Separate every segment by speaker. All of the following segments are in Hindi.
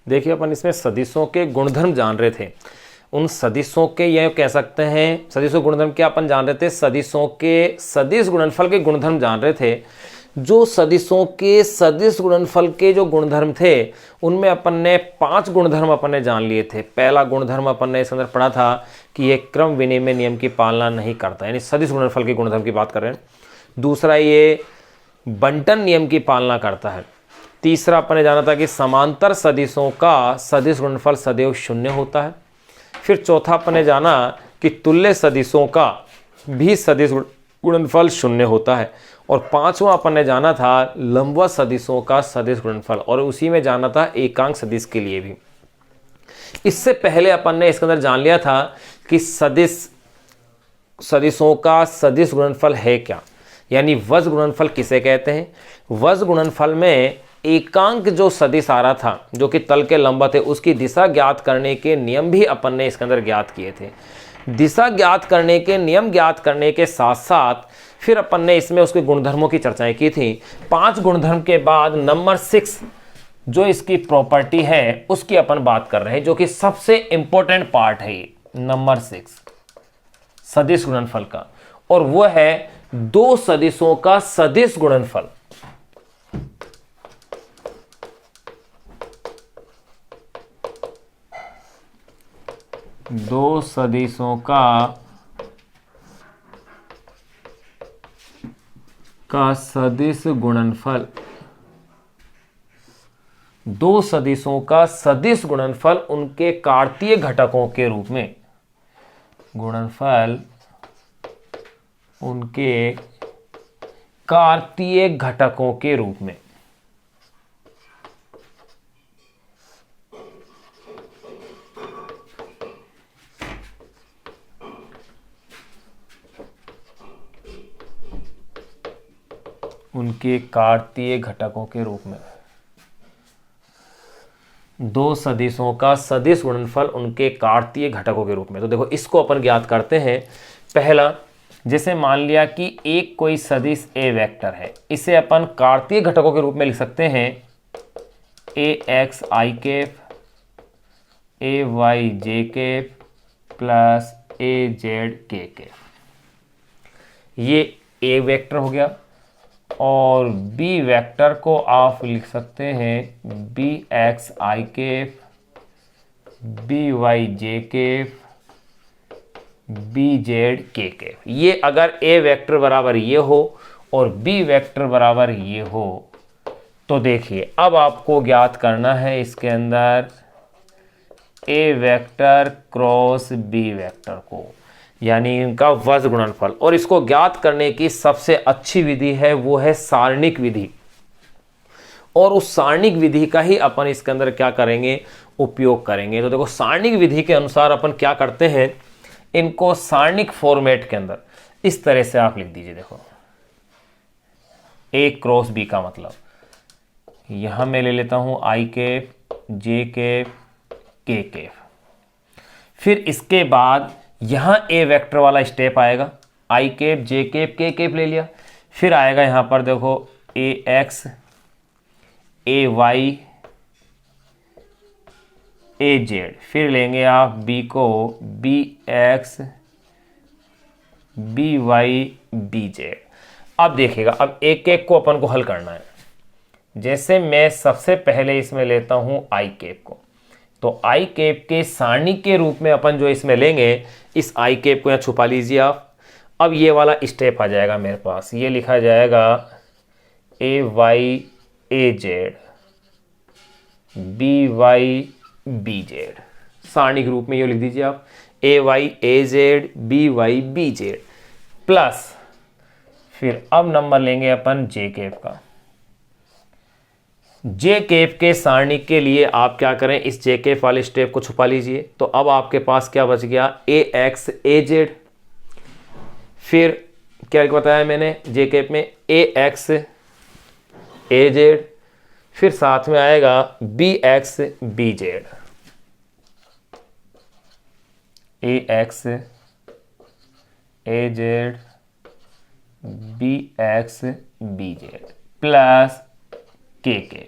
Speaker 1: देखिए अपन इसमें सदिशों के गुणधर्म जान रहे थे। उन सदिशों के ये कह सकते हैं, सदिशों गुणधर्म क्या अपन जान रहे थे, सदिशों के सदिश गुणनफल के गुणधर्म जान रहे थे। जो सदिशों के सदिश गुणनफल के जो गुणधर्म थे उनमें अपन ने 5 गुणधर्म अपन ने जान लिए थे। पहला गुणधर्म अपन ने इसके अंदर पढ़ा था कि ये क्रम विनिमय नियम की पालना नहीं करता, यानी सदिश गुणनफल के गुणधर्म की बात कर रहे हैं। दूसरा, ये बंटन नियम की पालना करता है। तीसरा अपन ने जाना था कि समांतर सदिशों का सदिश गुणनफल सदैव 0 होता है। फिर चौथा अपन ने जाना कि तुल्य सदिशों का भी सदिश गुणनफल 0 होता है। और पांचवा अपन ने जाना था लंबवत सदिशों का सदिश गुणनफल, और उसी में जाना था एकांक सदिश के लिए भी। इससे पहले अपन ने इसके अंदर जान लिया था कि सदिशों का सदिश गुणनफल है क्या, यानी वज्र गुणनफल किसे कहते हैं। वज्र गुणनफल में एकांक जो सदिश आ रहा था जो कि तल के लंबवत है, उसकी दिशा ज्ञात करने के नियम भी अपन ने इसके अंदर ज्ञात किए थे। दिशा ज्ञात करने के नियम ज्ञात करने के साथ साथ फिर अपन ने इसमें उसके गुणधर्मों की चर्चाएं की थी। 5 गुणधर्म के बाद नंबर 6 जो इसकी प्रॉपर्टी है उसकी अपन बात कर रहे हैं, जो कि सबसे इंपॉर्टेंट पार्ट है ये नंबर 6 सदिश गुणनफल का, और वो है 2 सदिशों का सदिश गुणनफल। दो सदिशों का सदिश गुणनफल, 2 सदिशों का सदिश गुणनफल उनके कार्तीय घटकों के रूप में, गुणनफल उनके कार्तीय घटकों के रूप में। उनके कार्तीय घटकों के रूप में 2 सदिशों का सदिश गुणनफल उनके कार्तीय घटकों के रूप में। तो देखो इसको अपन ज्ञात करते हैं। पहला, जैसे मान लिया कि एक कोई सदिश ए वेक्टर है, इसे अपन कार्तीय घटकों के रूप में लिख सकते हैं ए x I cap, A Y J cap plus A Z के कैप। ये ए वेक्टर हो गया। और बी वेक्टर को आप लिख सकते हैं बी एक्स आई कैप, बी वाई जे कैप, बी जेड के कैप। ये अगर ए वेक्टर बराबर ये हो और बी वेक्टर बराबर ये हो तो देखिए अब आपको ज्ञात करना है इसके अंदर ए वेक्टर क्रॉस बी वेक्टर को, यानी इनका वज्र गुणनफल। और इसको ज्ञात करने की सबसे अच्छी विधि है वो है सारणिक विधि, और उस सारणिक विधि का ही अपन इसके अंदर क्या करेंगे, उपयोग करेंगे। तो देखो सारणिक विधि के अनुसार अपन क्या करते हैं, इनको सारणिक फॉर्मेट के अंदर इस तरह से आप लिख दीजिए। देखो ए क्रॉस बी का मतलब यहां मैं ले लेता हूं I cap, J cap, K cap. फिर इसके बाद यहां ए वेक्टर वाला स्टेप आएगा, I cap, J cap, K cap ले लिया। फिर आएगा यहां पर देखो A X, A Y, A Z. फिर लेंगे आप बी को B X, B Y, B Z. अब देखिएगा, अब एक एक को अपन को हल करना है। जैसे मैं सबसे पहले इसमें लेता हूं आई कैप को, तो आई कैप के सारणी के रूप में अपन जो इसमें लेंगे, इस आई कैप को यहां छुपा लीजिए आप। अब ये वाला स्टेप आ जाएगा मेरे पास, ये लिखा जाएगा A Y A Z, B Y B Z. सारणी के रूप में ये लिख दीजिए आप, A Y A Z, B Y B Z plus. फिर अब नंबर लेंगे अपन जे कैप का। जे कैप के सारणी के लिए आप क्या करें, इस जे कैप वाले स्टेप को छुपा लीजिए। तो अब आपके पास क्या बच गया, ए एक्स ए जेड। फिर क्या बताया मैंने, जे कैप में ए एक्स ए जेड, फिर साथ में आएगा B X B Z, A X A Z, B X B Z plus K.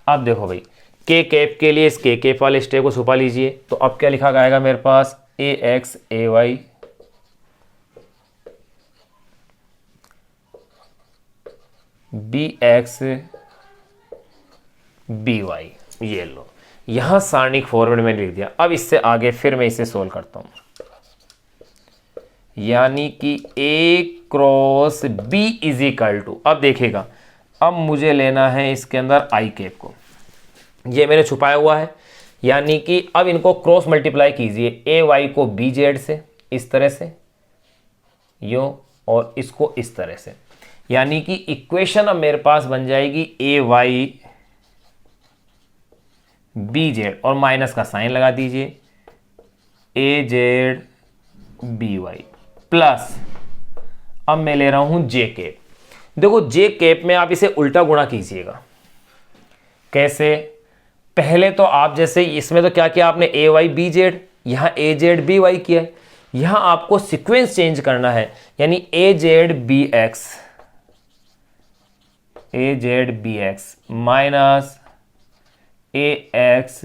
Speaker 1: अब देखो भाई, के कैप के लिए इस के कैप वाले स्टेप को छुपा लीजिए। तो अब क्या लिखा जाएगा मेरे पास, A X A Y B X B Y, ये लो, यहां सारणिक फॉर्मेट में लिख दिया। अब इससे आगे फिर मैं इसे सोल्व करता हूं, यानी कि A cross B is equal to, अब देखिएगा, अब मुझे लेना है इसके अंदर आई कैप को, ये मैंने छुपाया हुआ है, यानी कि अब इनको क्रॉस मल्टीप्लाई कीजिए, ए वाई को बी जेड से इस तरह से यो, और इसको इस तरह से, यानी कि इक्वेशन अब मेरे पास बन जाएगी ए वाई बी जेड, और माइनस का साइन लगा दीजिए, ए जेड बी वाई प्लस, अब मैं ले रहा हूं जे कैप। देखो जे कैप में आप इसे उल्टा गुणा कीजिएगा। कैसे? पहले तो आप जैसे इसमें तो क्या किया आपने, ए वाई बी जेड, यहां ए जेड बी वाई किया है, यहां आपको सीक्वेंस चेंज करना है, यानी ए Z B x, A Z B X minus A X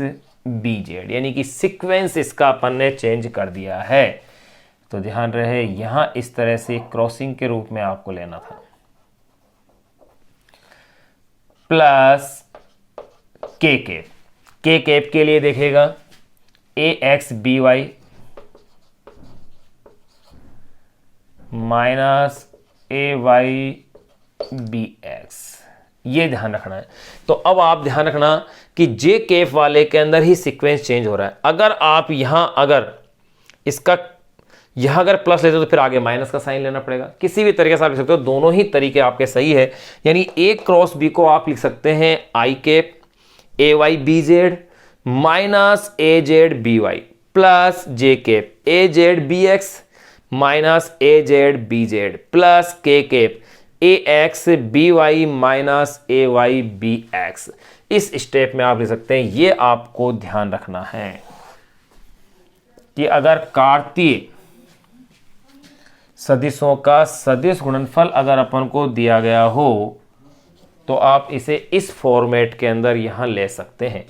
Speaker 1: B Z, यानी कि सीक्वेंस इसका अपन ने चेंज कर दिया है। तो ध्यान रहे यहां इस तरह से क्रॉसिंग के रूप में आपको लेना था, plus K cap, K cap के लिए देखेगा ए X B Y minus A Y B x, ये ध्यान रखना है। तो अब आप ध्यान रखना कि जे कैप वाले के अंदर ही सीक्वेंस चेंज हो रहा है। अगर आप यहां अगर इसका यहां अगर प्लस लेते हो तो फिर आगे माइनस का साइन लेना पड़ेगा। किसी भी तरीके से आप लिख सकते हो, दोनों ही तरीके आपके सही है। यानी ए क्रॉस बी को आप लिख सकते हैं I cap A Y B Z minus A Z B Y plus J cap A Z B X minus A Z B Z plus K cap A X B Y minus A Y B X. इस स्टेप में आप लिख सकते हैं। ये आपको ध्यान रखना है कि अगर कार्तीय सदिशों का सदिश गुणनफल अगर अपन को दिया गया हो तो आप इसे इस फॉर्मेट के अंदर यहां ले सकते हैं।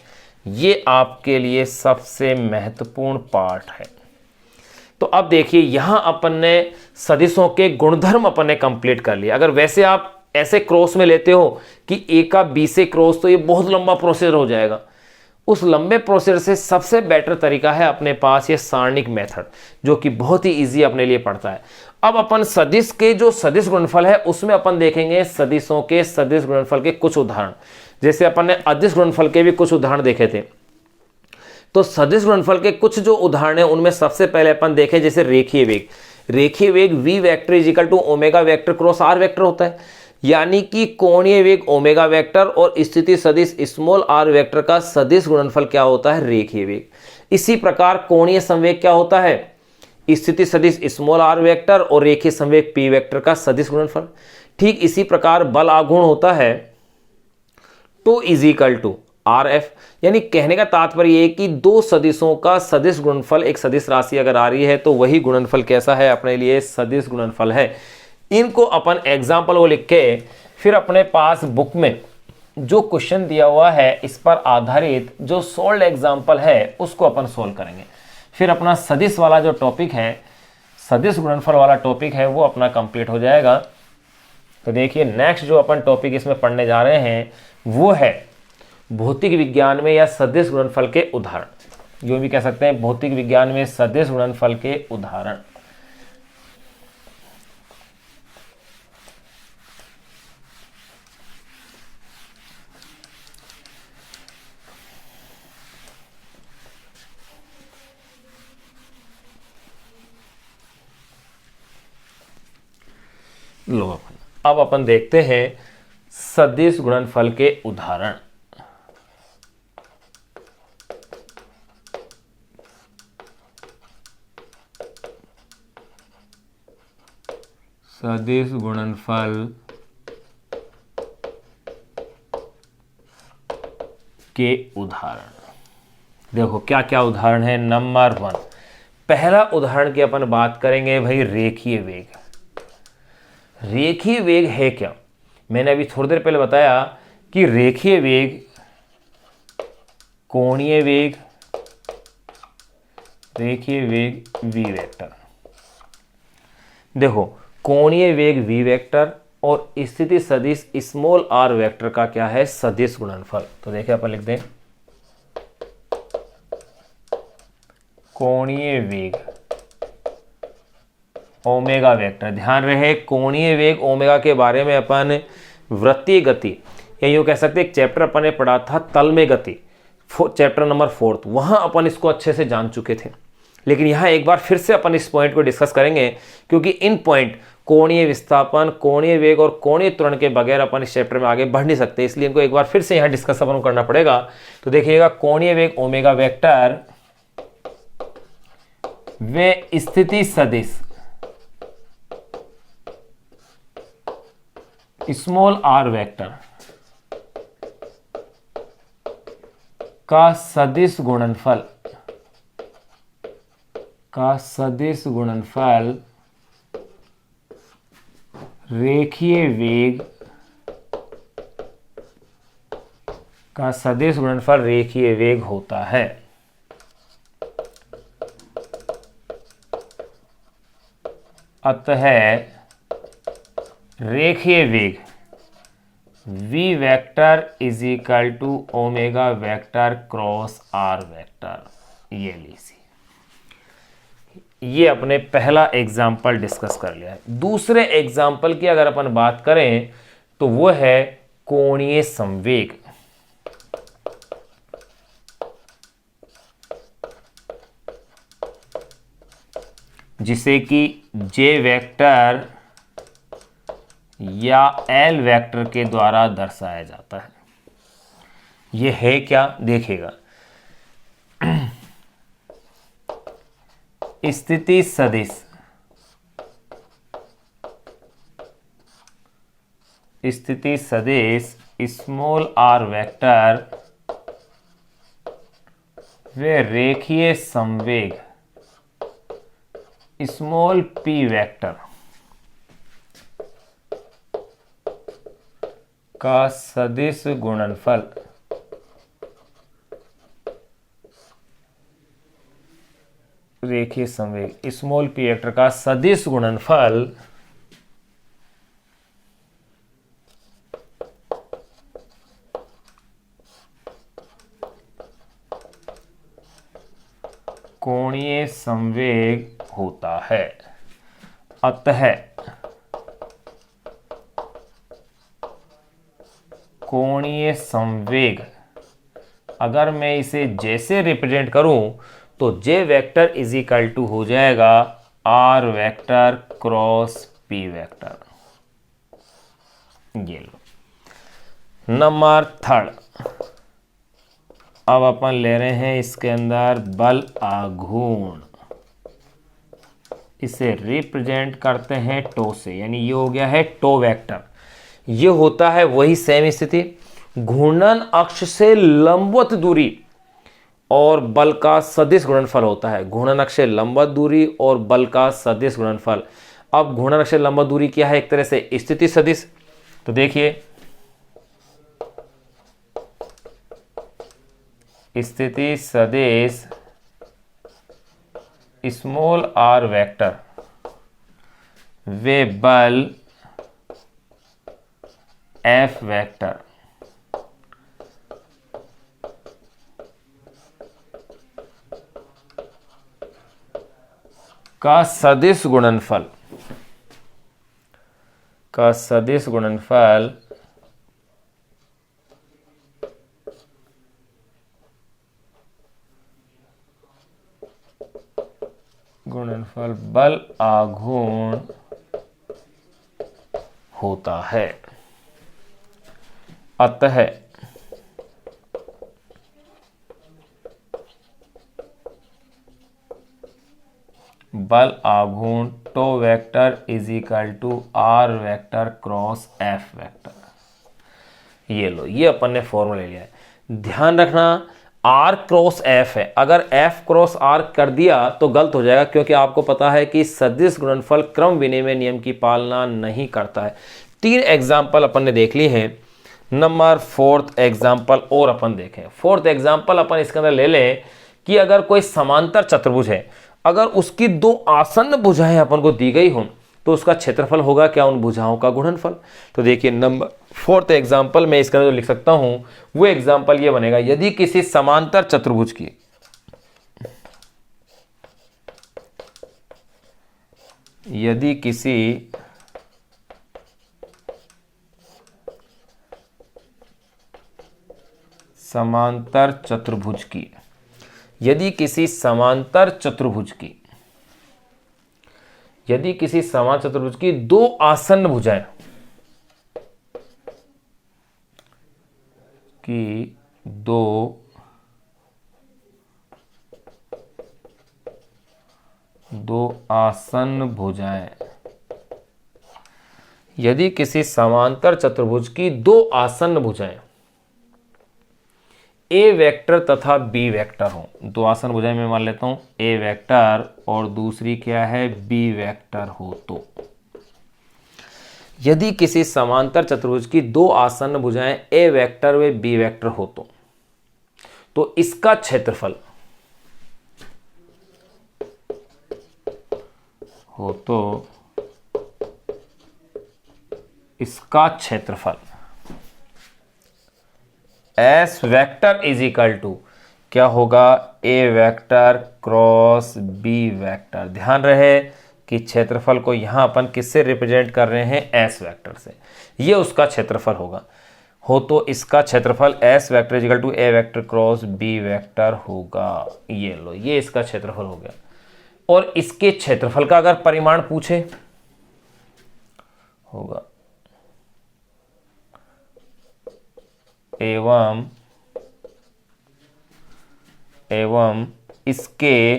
Speaker 1: ये आपके लिए सबसे महत्वपूर्ण पार्ट है। तो अब देखिए यहां अपन ने सदिशों के गुणधर्म अपन ने कंप्लीट कर लिया। अगर वैसे आप ऐसे क्रॉस में लेते हो कि ए का बी से क्रॉस, तो ये बहुत लंबा प्रोसीजर हो जाएगा। उस लंबे प्रोसीजर से सबसे बेटर तरीका है अपने पास ये सारणिक मेथड, जो कि बहुत ही इजी अपने लिए पड़ता है। अब अपन सदिश के जो सदिश गुणनफल है उसमें अपन देखेंगे सदिशों के सदिश गुणनफल के कुछ उदाहरण। जैसे अपन ने अदिश गुणनफल के भी कुछ उदाहरण देखे थे, तो सदिश गुणनफल के कुछ जो उदाहरण है उनमें सबसे पहले अपन देखें जैसे रेखीय वेग। रेखीय वेग v vector is equal to omega vector cross r vector होता है, यानी कि कोणीय वेग ओमेगा वेक्टर और स्थिति सदिश स्मॉल r वेक्टर का सदिश गुणनफल क्या होता है, रेखीय वेग। इसी प्रकार कोणीय संवेग क्या होता है, स्थिति सदिश स्मॉल r वेक्टर और रेखीय संवेग p वेक्टर का सदिश गुणनफल। ठीक इसी प्रकार बल आघूर्ण होता है tau is equal to RF। यानी कहने का तात्पर्य है कि दो सदिशों का सदिश गुणनफल, एक सदिश राशि अगर आ रही है तो वही गुणनफल कैसा है अपने लिए, सदिश गुणनफल है। इनको अपन एग्जाम्पल वो लिख के फिर अपने पास बुक में जो क्वेश्चन दिया हुआ है इस पर आधारित जो सोल्ड एग्जाम्पल है उसको अपन सोल्व करेंगे। फिर अपना सदिश वाला जो टॉपिक है, सदिश गुणनफल वाला टॉपिक है, वो अपना कंप्लीट हो जाएगा। तो देखिए नेक्स्ट जो अपन टॉपिक इसमें पढ़ने जा रहे हैं वो है भौतिक विज्ञान में या सदिश गुणनफल के उदाहरण। जो भी कह सकते हैं भौतिक विज्ञान में सदिश गुणनफल के उदाहरण। लो अब अपन देखते हैं सदिश गुणनफल के उदाहरण। सदिश गुणनफल के उदाहरण देखो क्या क्या उदाहरण है। नंबर 1, पहला उदाहरण की अपन बात करेंगे भाई रेखीय वेग। रेखीय वेग है क्या, मैंने अभी थोड़ी देर पहले बताया कि रेखीय वेग कोणीय वेग, रेखीय वेग v वेक्टर। देखो कोणीय वेग v वेक्टर और स्थिति सदिश स्मॉल r वेक्टर का क्या है, सदिश गुणनफल। तो देखिए अपन लिख दें कोणीय वेग ओमेगा वेक्टर। ध्यान रहे कोणीय वेग ओमेगा के बारे में अपन वृत्तीय गति या यूं कह सकते एक चैप्टर अपन ने पढ़ा था तल में गति, चैप्टर नंबर 4, वहां अपन इसको अच्छे से जान चुके थे। लेकिन यहां एक बार फिर से अपन इस पॉइंट को डिस्कस करेंगे क्योंकि इन पॉइंट कोणीय विस्थापन, कोणीय वेग और कोणीय त्वरण के बगैर अपन इस चैप्टर में आगे बढ़ नहीं सकते, इसलिए इनको एक बार फिर से यहां डिस्कस अपन करना पड़ेगा। तो देखिएगा कोणीय वेग ओमेगा वेक्टर वे स्थिति सदिश स्मॉल r वेक्टर का सदिश गुणनफल रेखीय वेग का सदिश गुणनफल रेखीय वेग होता है। अतः रेखीय वेग v vector is equal to omega vector cross r vector. ये लीजिए, ये अपने पहला एग्जाम्पल डिस्कस कर लिया है। दूसरे एग्जाम्पल की अगर अपन बात करें तो वो है कोणीय संवेग। जिसे कि j वेक्टर या l वेक्टर के द्वारा दर्शाया जाता है। यह है क्या, देखिएगा स्थिति सदिश स्मॉल r वेक्टर वे रेखीय संवेग स्मॉल p वेक्टर का सदिश गुणनफल रेखीय संवेग स्मॉल p वेक्टर का सदिश गुणनफल कोणीय संवेग होता है। अतः कोणीय संवेग अगर मैं इसे जैसे रिप्रेजेंट करूं तो j vector is equal to हो जाएगा r vector cross p vector. ये लो नंबर 3। अब अपन ले रहे हैं इसके अंदर बल आघूर्ण। इसे रिप्रेजेंट करते हैं टो से, यानी ये हो गया है टो वेक्टर। ये होता है वही सेम स्थिति, घूर्णन अक्ष से लंबवत दूरी और बल का सदिश गुणनफल होता है। घूर्णन अक्ष से लंबवत दूरी और बल का सदिश गुणनफल। अब घूर्णन अक्ष से लंबवत दूरी क्या है, एक तरह से स्थिति सदिश। तो देखिए स्थिति सदिश स्मॉल r वेक्टर वे बल F वेक्टर का सदिश गुणनफल बल आघूर्ण होता है। अतः बल आघूर्ण tau vector is equal to r vector cross f vector. ये लो, ये अपन ने फॉर्मूला ले लिया है। ध्यान रखना r क्रॉस f है, अगर f क्रॉस r कर दिया तो गलत हो जाएगा, क्योंकि आपको पता है कि सदिश गुणनफल क्रम विनिमय नियम की पालना नहीं करता है। 3 एग्जाम्पल अपन ने देख लिए हैं। नंबर फोर्थ एग्जाम्पल और अपन देखें। फोर्थ एग्जाम्पल अपन इसके अंदर ले लें कि अगर कोई समांतर चतुर्भुज है, अगर उसकी दो आसन्न भुजाएं अपन को दी गई हों तो उसका क्षेत्रफल होगा क्या, उन भुजाओं का गुणनफल। तो देखिए नंबर फोर्थ एग्जाम्पल में इसके अंदर जो लिख सकता हूं वो एग्जाम्पल ये बनेगा, यदि किसी समांतर चतुर्भुज की समांतर चतुर्भुज की दो आसन्न भुजाएं यदि किसी समांतर चतुर्भुज की दो आसन्न भुजाएं ए वेक्टर तथा बी वेक्टर हो, दो आसन्न भुजाएं मैं मान लेता हूं ए वेक्टर और दूसरी क्या है बी वेक्टर हो, तो यदि किसी समांतर चतुर्भुज की दो आसन्न भुजाएं ए वेक्टर व बी वेक्टर हो तो इसका क्षेत्रफल S vector is equal to क्या होगा, A vector cross B vector. ध्यान रहे कि क्षेत्रफल को यहां अपन किससे रिप्रेजेंट कर रहे हैं, एस वेक्टर से। ये उसका क्षेत्रफल होगा तो इसका क्षेत्रफल S vector is equal to A vector cross B vector होगा। ये लो, ये इसका क्षेत्रफल हो गया। और इसके क्षेत्रफल का अगर परिमाण पूछे होगा एवं इसके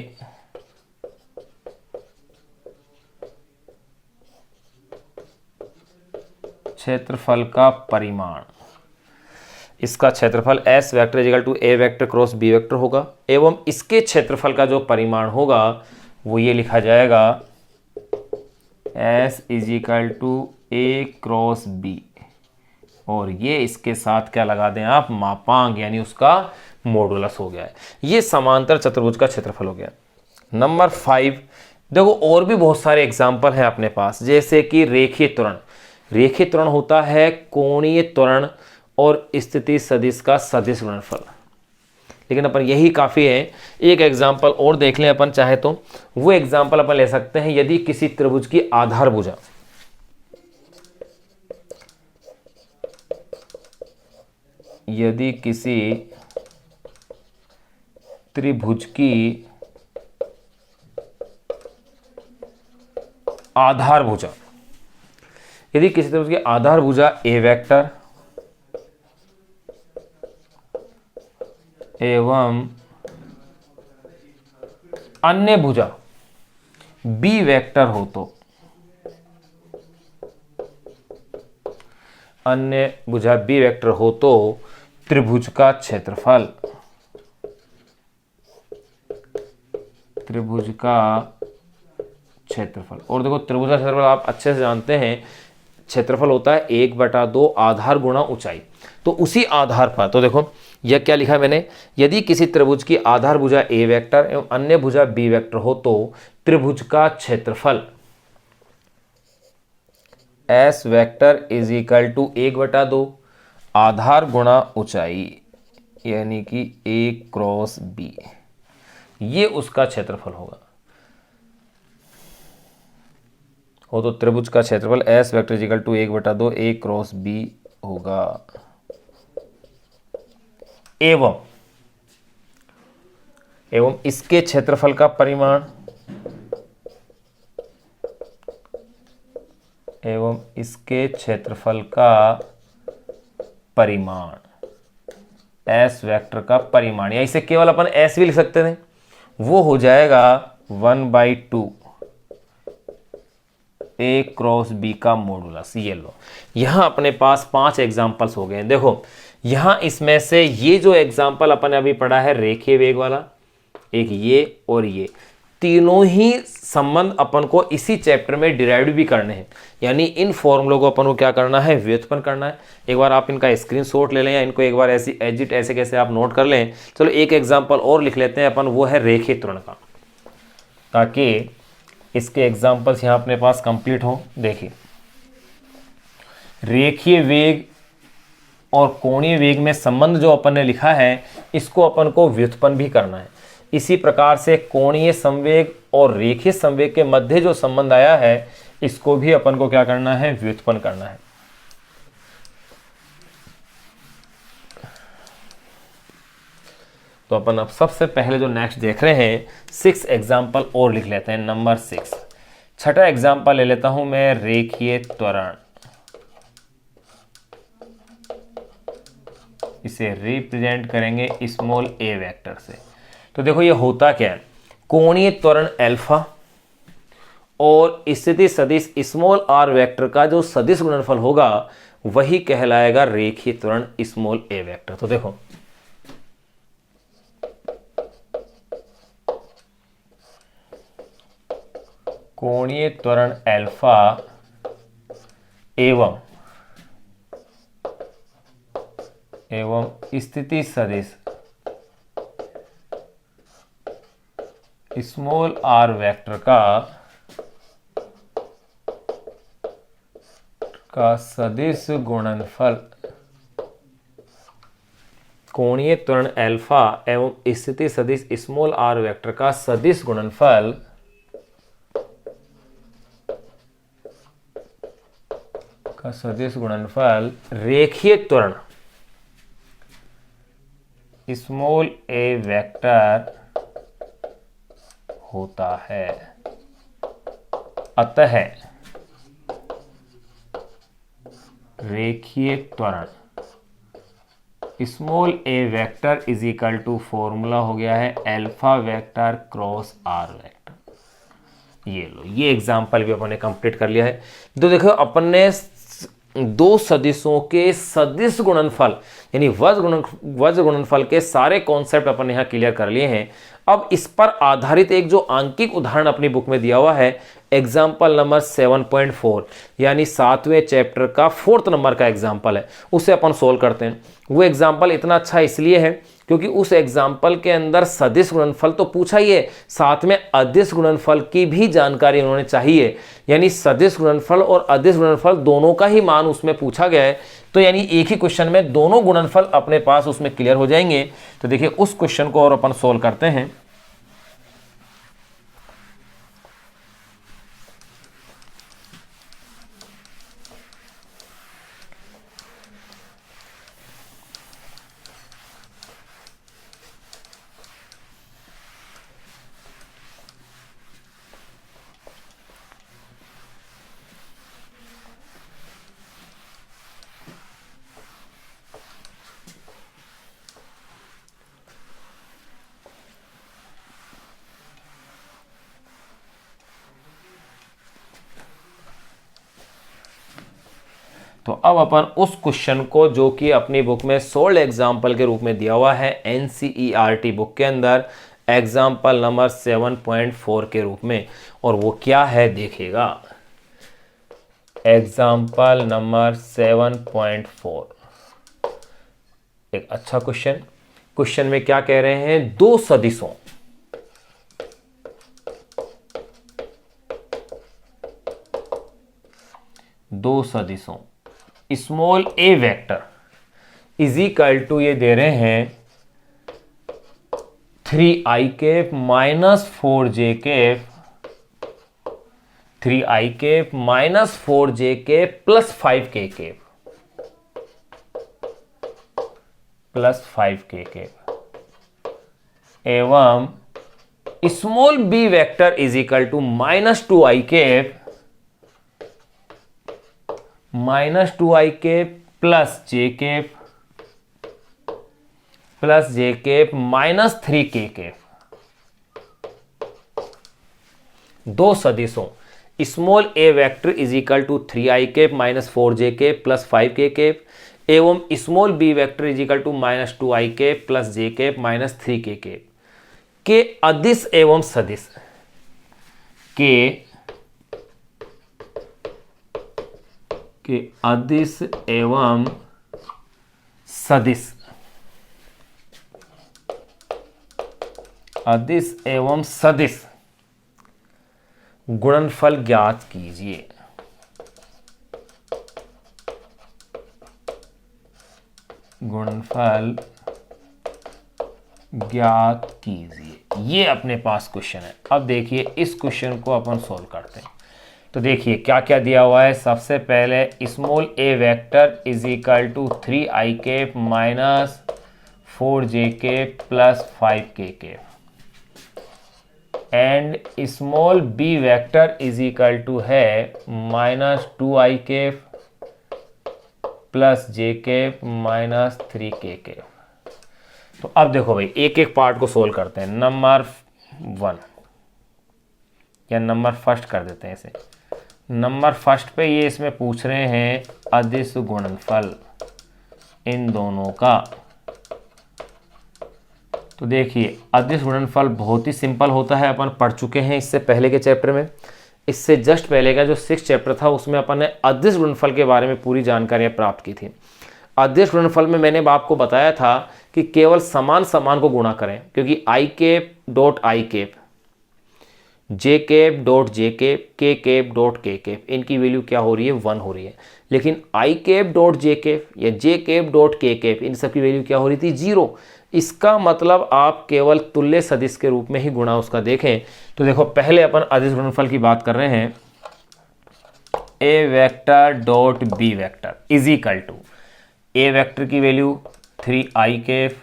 Speaker 1: क्षेत्रफल का परिमाण, इसका क्षेत्रफल S vector equal to A vector cross B vector होगा एवं इसके क्षेत्रफल का जो परिमाण होगा वो ये लिखा जाएगा S is equal to A cross B, और ये इसके साथ क्या लगा दें आप, मापांक, यानी उसका मॉडुलस हो गया है। ये समांतर चतुर्भुज का क्षेत्रफल हो गया। नंबर 5 देखो, और भी बहुत सारे एग्जाम्पल हैं अपने पास, जैसे कि रेखीय त्वरण। रेखीय त्वरण होता है कोणीय त्वरण और स्थिति सदिश का सदिश गुणनफल, लेकिन अपन यही काफ़ी है। एक एग्जाम्पल और देख लें अपन चाहे तो, वो एग्जाम्पल अपन ले सकते हैं, यदि किसी त्रिभुज की आधार भुजा आधार भुजा ए वेक्टर एवं अन्य भुजा बी वेक्टर हो तो त्रिभुज का क्षेत्रफल और देखो त्रिभुज का क्षेत्रफल आप अच्छे से जानते हैं, क्षेत्रफल होता है 1/2 आधार गुणा ऊंचाई। तो उसी आधार पर तो देखो यह क्या लिखा है मैंने, यदि किसी त्रिभुज की आधार भुजा ए वेक्टर एवं अन्य भुजा बी वेक्टर हो तो त्रिभुज का क्षेत्रफल S vector is equal to 1/2 आधार गुणा ऊंचाई, यानी कि ए क्रॉस बी, ये उसका क्षेत्रफल होगा। तो त्रिभुज का क्षेत्रफल S vector is equal to 1/2 A cross B होगा। एवं इसके क्षेत्रफल का परिमाण एस वेक्टर का परिमाण, या इसे केवल अपन एस भी लिख सकते थे, वो हो जाएगा 1/2 ए क्रॉस बी का मॉडुलस। ये लो, यहां अपने पास 5 एग्जाम्पल्स हो गए। देखो यहां इसमें से ये जो एग्जाम्पल अपन ने अभी पढ़ा है रेखीय वेग वाला, एक ये और ये, तीनों ही संबंध अपन को इसी चैप्टर में डिराइव भी करने हैं, यानी इन फॉर्मूलों को अपन को क्या करना है, व्युत्पन्न करना है। एक बार आप इनका स्क्रीनशॉट ले लें या इनको एक बार ऐसी एजिट ऐसे कैसे आप नोट कर लें। चलो एक एग्जांपल और लिख लेते हैं अपन, वो है रेखीय त्वरण का, ताकि इसके एग्जांपल्स यहाँ अपने पास कंप्लीट हो। देखिए, रेखीय वेग और कोणीय वेग में संबंध जो अपन ने लिखा है, इसको अपन को व्युत्पन्न भी करना है। इसी प्रकार से कोणीय संवेग और रेखीय संवेग के मध्य जो संबंध आया है, इसको भी अपन को क्या करना है, व्युत्पन्न करना है। तो अपन अब सबसे पहले जो नेक्स्ट देख रहे हैं, 6 एग्जाम्पल और लिख लेते हैं। नंबर 6, छठा एग्जाम्पल ले लेता हूं मैं, रेखीय त्वरण। इसे रिप्रेजेंट करेंगे स्मॉल a वेक्टर से। तो देखो ये होता क्या है, कोणीय त्वरण अल्फा और स्थिति सदिश स्मॉल r वेक्टर का जो सदिश गुणनफल होगा वही कहलाएगा रेखीय त्वरण स्मॉल a वेक्टर। तो देखो कोणीय त्वरण अल्फा एवं स्थिति सदिश स्मॉल r वेक्टर का सदिश गुणनफल, कोणीय त्वरण अल्फा एवं स्थिति सदिश स्मॉल r वेक्टर का सदिश गुणनफल रेखीय त्वरण स्मॉल a वेक्टर होता है। अतः रेखीय त्वरण small a vector is equal to formula हो गया है alpha vector cross r vector. ये लो, ये एग्जाम्पल भी अपन ने कंप्लीट कर लिया है। तो देखो अपन ने दो सदिशों के सदिश गुणनफल यानी वज्र गुणनफल के सारे कॉन्सेप्ट अपन ने यहां क्लियर कर लिए हैं। अब इस पर आधारित एक जो आंकिक उदाहरण अपनी बुक में दिया हुआ है, एग्जाम्पल नंबर 7.4 यानी 7वें चैप्टर का 4th नंबर का एग्जाम्पल है, उसे अपन सोल्व करते हैं। वो एग्जाम्पल इतना अच्छा इसलिए है क्योंकि उस एग्जाम्पल के अंदर सदिश गुणनफल तो पूछा ही है, साथ में अदिश गुणनफल की भी जानकारी उन्होंने चाहिए, यानी सदिश गुणनफल और अदिश गुणनफल दोनों का ही मान उसमें पूछा गया है। तो यानी एक ही क्वेश्चन में दोनों गुणनफल अपने पास उसमें क्लियर हो जाएंगे। तो देखिए उस क्वेश्चन को और अपन सोल्व करते हैं। तो अब अपन उस क्वेश्चन को जो कि अपनी बुक में सोल्ड एग्जाम्पल के रूप में दिया हुआ है NCERT बुक के अंदर एग्जाम्पल नंबर 7.4 के रूप में, और वो क्या है देखिएगा। एग्जाम्पल नंबर 7.4 एक अच्छा क्वेश्चन में क्या कह रहे हैं, दो सदिशों small a vector is equal to ये दे रहे हैं 3i cap minus 4j cap, 3i cap minus 4j cap plus 5k cap plus 5k cap एवं small b vector is equal to minus 2i cap minus 2i cap plus j cap plus j cap minus 3k cap. दो सदिशों small a vector is equal to 3i cap minus 4j cap plus 5k cap एवं small b vector is equal to minus 2i cap plus j cap minus 3k cap के अदिश एवं सदिश के अदिश एवं सदिश, अदिश एवं सदिश गुणनफल ज्ञात कीजिए। गुणनफल ज्ञात कीजिए, ये अपने पास क्वेश्चन है। अब देखिए इस क्वेश्चन को अपन सोल्व करते हैं। तो देखिए क्या क्या दिया हुआ है। सबसे पहले small A vector is equal to 3i cap minus 4j cap plus 5k cap and small B vector is equal to है minus 2i cap plus j cap minus 3k cap. तो अब देखो भाई एक एक पार्ट को सोल्व करते हैं। नंबर 1 या नंबर फर्स्ट कर देते हैं इसे। नंबर फर्स्ट पे ये इसमें पूछ रहे हैं अदिश गुणनफल इन दोनों का। तो देखिए अदिश गुणनफल बहुत ही सिंपल होता है, अपन पढ़ चुके हैं इससे पहले के चैप्टर में। इससे जस्ट पहले का जो 6th चैप्टर था उसमें अपन ने अदिश गुणनफल के बारे में पूरी जानकारियां प्राप्त की थी। अदिश गुणनफल में मैंने आपको बताया था कि केवल समान समान को गुणा करें, क्योंकि I cap dot I cap, J cap dot J cap, K cap dot K cap, इनकी वैल्यू क्या हो रही है 1 हो रही है। लेकिन I cap dot J cap या J cap dot K cap इन सब की वैल्यू क्या हो रही थी 0। इसका मतलब आप केवल तुल्य सदिश के रूप में ही गुणा उसका देखें। तो देखो पहले अपन अदिश गुणनफल की बात कर रहे हैं। A vector dot B vector is equal to A vector की value 3i cap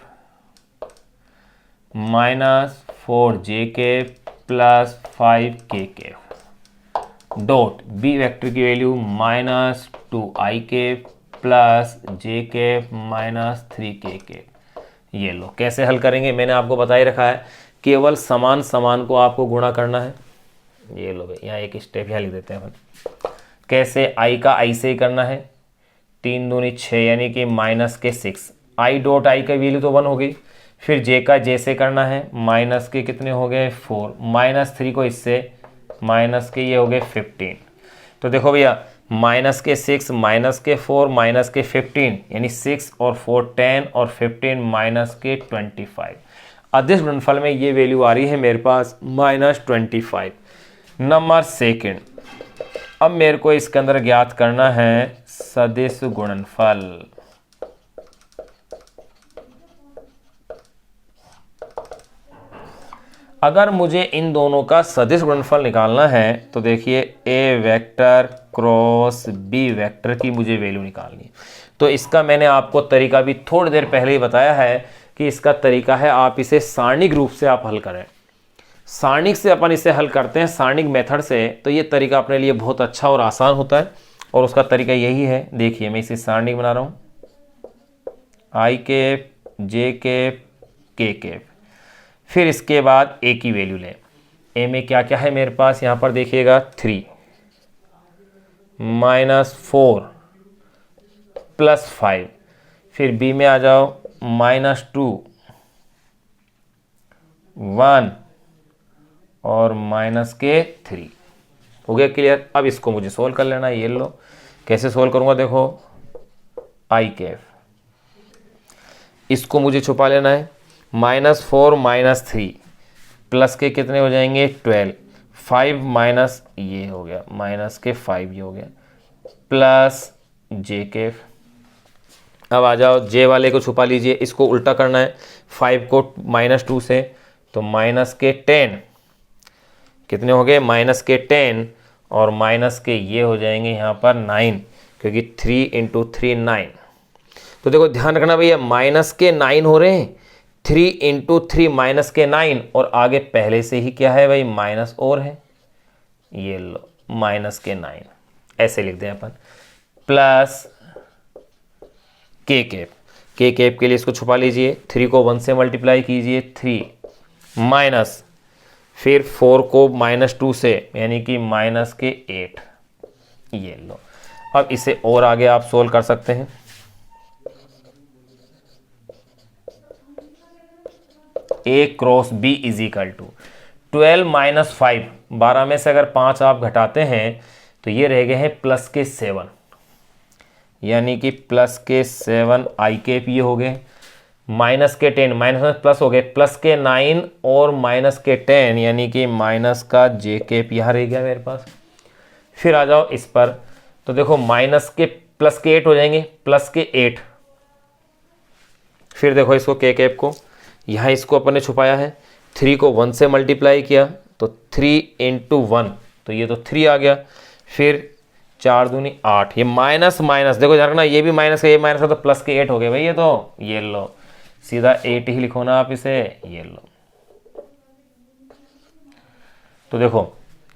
Speaker 1: minus 4j cap plus 5k cap dot B vector की value minus 2i cap plus j cap minus 3k cap. ये लो कैसे हल करेंगे मैंने आपको बता ही रखा है, केवल समान समान को आपको गुणा करना है। ये लो भाई यहाँ एक स्टेप यहाँ लिख देते हैं अपन। कैसे i का i से ही करना है, 3 दूनी 6 यानी कि माइनस के 6, i डॉट i का वैल्यू तो 1 हो गई। फिर j का j से करना है, माइनस के कितने हो गए 4, माइनस 3 को इससे माइनस के ये हो गए 15। तो देखो भैया माइनस के 6 माइनस के 4 माइनस के 15 यानी 6 और 4 10 और 15 माइनस के 25। अदिश गुणनफल में ये वैल्यू आ रही है मेरे पास माइनस 25। नंबर सेकंड, अब मेरे को इसके अंदर ज्ञात करना है सदिश गुणनफल। अगर मुझे इन दोनों का सदिश गुणनफल निकालना है तो देखिए ए वेक्टर क्रॉस बी वेक्टर की मुझे वैल्यू निकालनी है। तो इसका मैंने आपको तरीका भी थोड़ी देर पहले ही बताया है कि इसका तरीका है आप इसे सारणिक रूप से आप हल करें। सारणिक से अपन इसे हल करते हैं, सारणिक मेथड से। तो ये तरीका अपने लिए बहुत अच्छा और आसान होता है और उसका तरीका यही है। देखिए मैं इसे सारणिक बना रहा हूँ, आई cap J cap K cap. फिर इसके बाद ए की वैल्यू लें। ए में क्या क्या है मेरे पास, यहाँ पर देखिएगा 3 माइनस 4 प्लस 5। फिर बी में आ जाओ माइनस 2 1 और माइनस के 3। हो गया क्लियर। अब इसको मुझे सोल्व कर लेना है। ये लो कैसे सोल्व करूँगा, देखो आई कैप, इसको मुझे छुपा लेना है। -4 -3 प्लस के कितने हो जाएंगे 12, 5 माइनस ये हो गया माइनस के 5 ये हो गया प्लस जे कैप। अब आ जाओ जे वाले को छुपा लीजिए, इसको उल्टा करना है 5 को -2 से, तो माइनस के 10 कितने हो गए माइनस के 10 और माइनस के ये हो जाएंगे यहाँ पर 9, क्योंकि 3 × 3 9। तो देखो ध्यान रखना भैया माइनस के 9 हो रहे हैं, 3 × 3 माइनस के 9 और आगे पहले से ही क्या है भाई माइनस और है। ये लो माइनस के 9 ऐसे लिख दें अपन, plus K cap. K cap के लिए इसको छुपा लीजिए, 3 को 1 से मल्टीप्लाई कीजिए 3 माइनस, फिर 4 को -2 से यानी कि माइनस के 8। ये लो अब इसे और आगे आप सोल्व कर सकते हैं। A cross B is equal to 12 minus 5, 12 में से अगर 5 आप घटाते हैं तो ये रह गए हैं प्लस के 7, यानी कि प्लस के 7 आई कैप ये हो गए, माइनस के 10, माइनस में प्लस हो गए, प्लस के 9 और माइनस के 10 यानी कि माइनस का जे कैप यहाँ रह गया मेरे पास। फिर आ जाओ इस पर, तो देखो माइनस के प्लस के 8 हो जाएंगे, प्लस के 8, फिर देखो इसको के कैप को, यहाँ इसको अपन ने छुपाया है, 3 को 1 से मल्टीप्लाई किया तो 3 इंटू 1, तो ये तो 3 आ गया, फिर 4 दूनी 8, ये माइनस माइनस देखो ध्यान रखना, ये भी माइनस का, ये माइनस का, तो प्लस के 8 हो गए भाई, ये तो ये लो सीधा 8 ही लिखो ना आप इसे, ये लो। तो देखो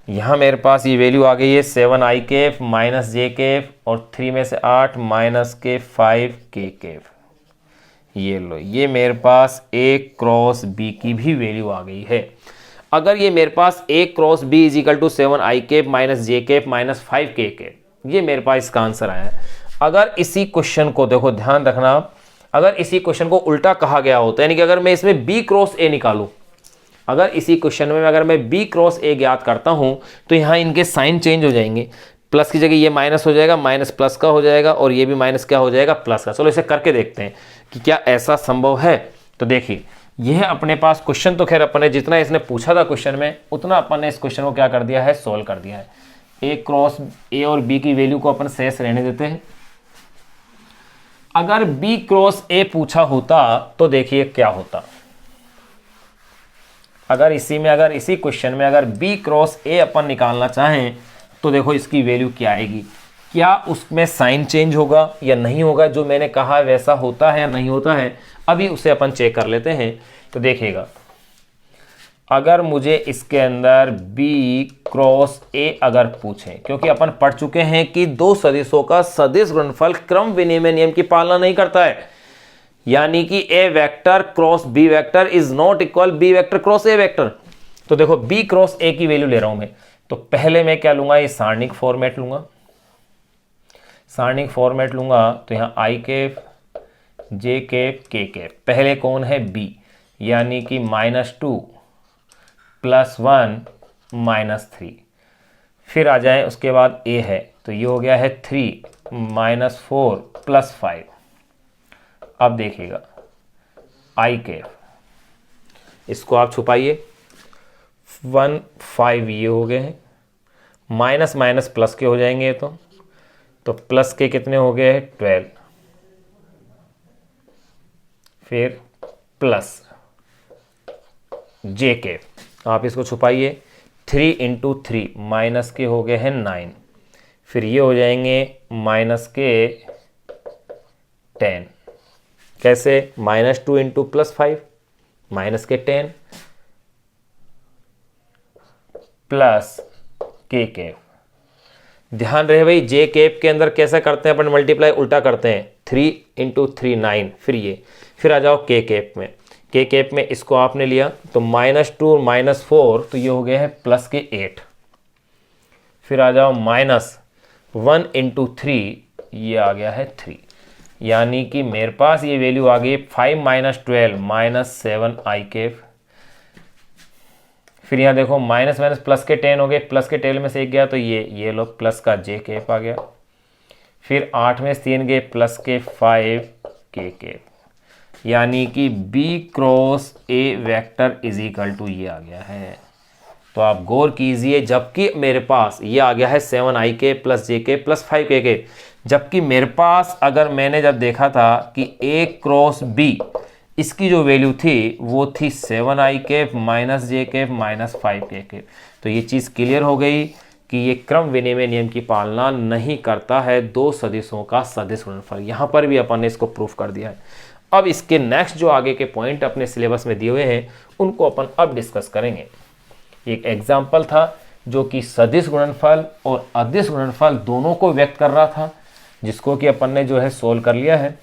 Speaker 1: यहाँ मेरे पास ये वैल्यू आ गई है 7 I cap minus J cap और 3 में से 8 माइनस के 5 के कैप, ये लो, ये मेरे पास A क्रॉस B की भी वैल्यू आ गई है। अगर ये मेरे पास A cross B is equal to 7 I cap minus J cap minus 5 K cap, ये मेरे पास इसका आंसर आया है। अगर इसी क्वेश्चन को देखो ध्यान रखना, अगर इसी क्वेश्चन को उल्टा कहा गया होता है, यानी कि अगर मैं इसमें B क्रॉस A निकालूं, अगर इसी क्वेश्चन में अगर मैं B क्रॉस A ज्ञात करता हूं तो यहाँ इनके साइन चेंज हो जाएंगे, प्लस की जगह ये माइनस हो जाएगा, माइनस प्लस का हो जाएगा, और ये भी माइनस क्या हो जाएगा, प्लस का। चलो इसे करके देखते हैं कि क्या ऐसा संभव है। तो देखिए यह अपने पास क्वेश्चन, तो खैर अपन ने जितना इसने पूछा था क्वेश्चन में उतना अपन ने इस क्वेश्चन को क्या कर दिया है, सोल्व कर दिया है। A क्रॉस A और B की वैल्यू को अपन शेष रहने देते हैं। अगर B क्रॉस A पूछा होता तो देखिए क्या होता, अगर इसी क्वेश्चन में अगर B क्रॉस A अपन निकालना चाहें तो देखो इसकी वैल्यू क्या आएगी, क्या उसमें साइन चेंज होगा या नहीं होगा, जो मैंने कहा वैसा होता है या नहीं होता है, अभी उसे अपन चेक कर लेते हैं। तो देखिएगा अगर मुझे इसके अंदर B क्रॉस A अगर पूछें, क्योंकि अपन पढ़ चुके हैं कि दो सदिशों का सदिश गुणनफल क्रम विनिमय नियम की पालना नहीं करता है, यानी कि A vector cross B vector is not equal B vector cross A vector. तो देखो B क्रॉस A की वैल्यू ले रहा हूं मैं, तो पहले मैं क्या लूंगा, ये सारणिक फॉर्मेट लूंगा, सारणिक फॉर्मेट लूंगा, तो यहां आई cap J cap K cap, पहले कौन है B, यानी कि -2 +1 -3, फिर आ जाए उसके बाद A है, तो ये हो गया है 3 -4 +5। अब देखिएगा आई कैप, इसको आप छुपाइए, 1 5 ये हो गए हैं, माइनस माइनस प्लस के हो जाएंगे, तो प्लस के कितने हो गए हैं 12, फिर प्लस जे के, आप इसको छुपाइए, 3 × 3 माइनस के हो गए हैं 9, फिर ये हो जाएंगे माइनस के 10, कैसे, -2 × +5 माइनस के 10 प्लस के कैप। ध्यान रहे भाई जे कैप के अंदर कैसा करते हैं अपन, मल्टीप्लाई उल्टा करते हैं, 3 × 3 9, फिर ये, फिर आ जाओ के कैप में, के कैप में इसको आपने लिया तो -2 -4, तो ये हो गया है प्लस के 8, फिर आ जाओ -1 × 3, ये आ गया है 3, यानी कि मेरे पास ये वैल्यू आ गई 5 - 12 -7 आई कैप। फिर यहाँ देखो माइनस माइनस प्लस के 10 हो गए, प्लस के 10 में से 1 गया तो ये लो प्लस का जे कैप आ गया, फिर 8 में से 3 गए प्लस के 5 के कैप, यानी कि B cross A vector is equal to ये आ गया है। तो आप गौर कीजिए, जबकि मेरे पास ये आ गया है 7 I cap plus J cap plus 5 K cap, जबकि मेरे पास अगर मैंने जब देखा था कि A क्रॉस B इसकी जो वैल्यू थी वो थी 7 I cap minus J cap minus 5 K cap. तो ये चीज़ क्लियर हो गई कि ये क्रम विनिमय नियम की पालना नहीं करता है दो सदिशों का सदिश गुणनफल। यहाँ पर भी अपन ने इसको प्रूफ कर दिया है। अब इसके नेक्स्ट जो आगे के पॉइंट अपने सिलेबस में दिए हुए हैं उनको अपन अब डिस्कस करेंगे। एक एग्जाम्पल था जो कि सदिश गुणनफल और अदिश गुणनफल दोनों को व्यक्त कर रहा था, जिसको कि अपन ने जो है सोल्व कर लिया है।